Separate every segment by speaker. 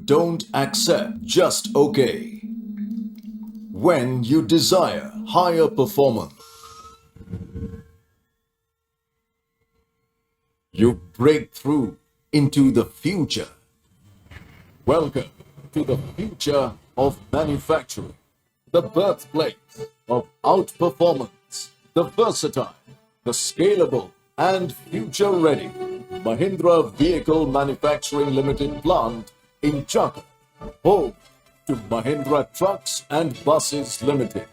Speaker 1: don't accept just okay. When you desire higher performance, you break through into the future. Welcome to the future of manufacturing, the birthplace of outperformance, the versatile, the scalable, and future-ready Mahindra Vehicle Manufacturing Limited plant in Chakan, home to Mahindra Trucks and Buses Limited.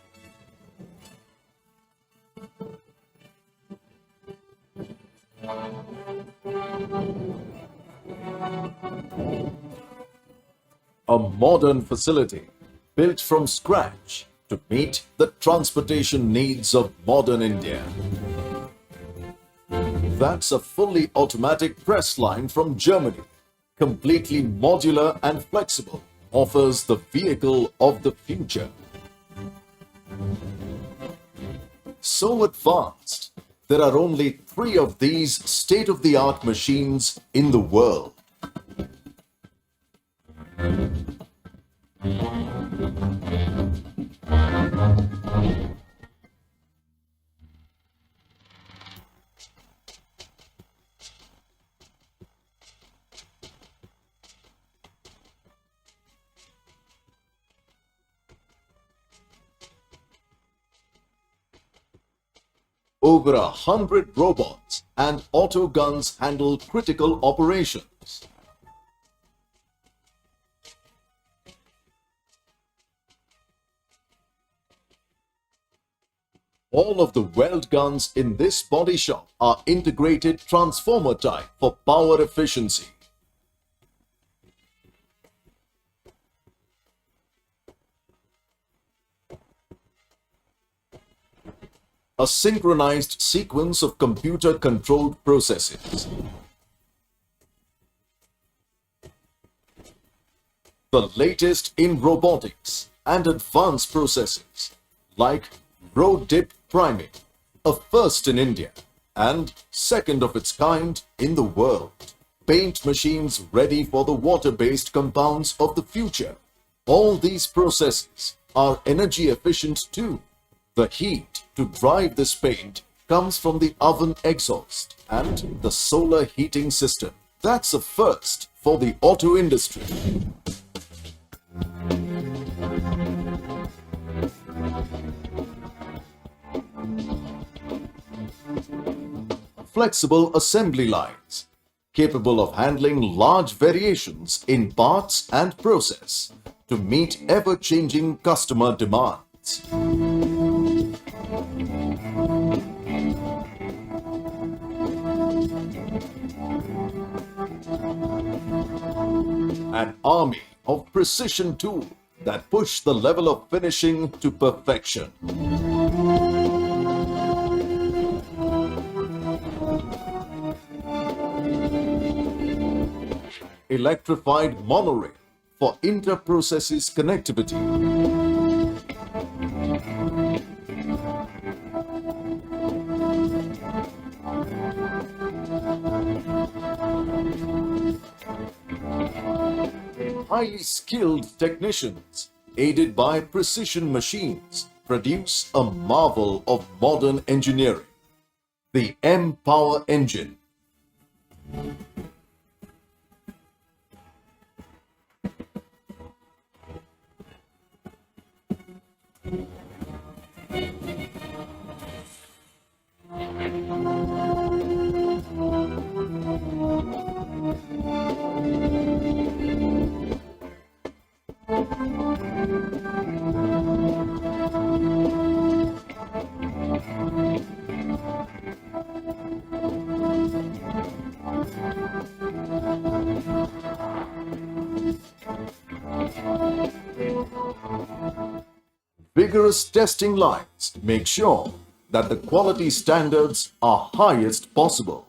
Speaker 1: A modern facility built from scratch to meet the transportation needs of modern India. That's a fully automatic press line from Germany, completely modular and flexible, offers the vehicle of the future. So advanced, there are only 3 of these state-of-the-art machines in the world. Over 100 robots and auto guns handle critical operations. All of the weld guns in this body shop are integrated transformer type for power efficiency. A synchronized sequence of computer-controlled processes. The latest in robotics and advanced processes like row dip priming, a first in India and second of its kind in the world. Paint machines ready for the water-based compounds of the future. All these processes are energy efficient too. The heat to drive this paint comes from the oven exhaust and the solar heating system. That's a first for the auto industry. Flexible assembly lines, capable of handling large variations in parts and process to meet ever-changing customer demands. An army of precision tools that push the level of finishing to perfection. Electrified monorail for inter-processes connectivity. Highly skilled technicians, aided by precision machines, produce a marvel of modern engineering. The M-Power engine. Vigorous testing lines make sure that the quality standards are highest possible.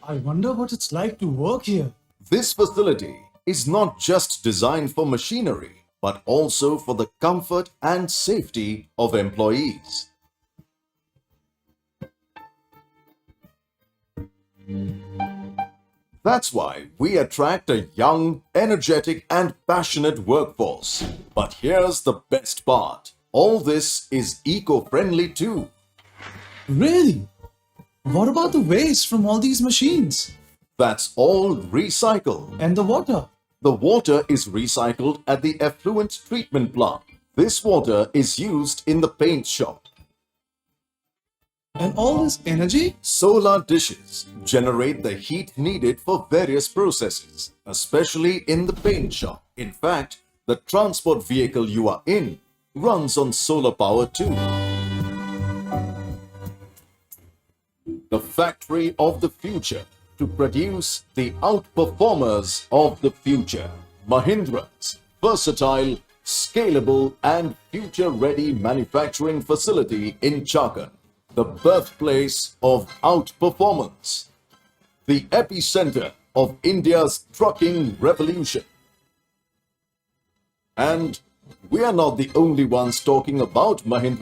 Speaker 2: I wonder what it's like to work here.
Speaker 1: This facility is not just designed for machinery, but also for the comfort and safety of employees. That's why we attract a young, energetic, and passionate workforce. But here's the best part. All this is eco-friendly too.
Speaker 2: Really? What about the waste from all these machines?
Speaker 1: That's all recycled.
Speaker 2: And the water?
Speaker 1: The water is recycled at the effluent treatment plant. This water is used in the paint shop.
Speaker 2: And all this energy?
Speaker 1: Solar dishes generate the heat needed for various processes, especially in the paint shop. In fact, the transport vehicle you are in runs on solar power too. The factory of the future to produce the outperformers of the future. Mahindra's versatile, scalable, and future-ready manufacturing facility in Chakan, the birthplace of outperformance, the epicenter of India's trucking revolution. And we are not the only ones talking about Mahindra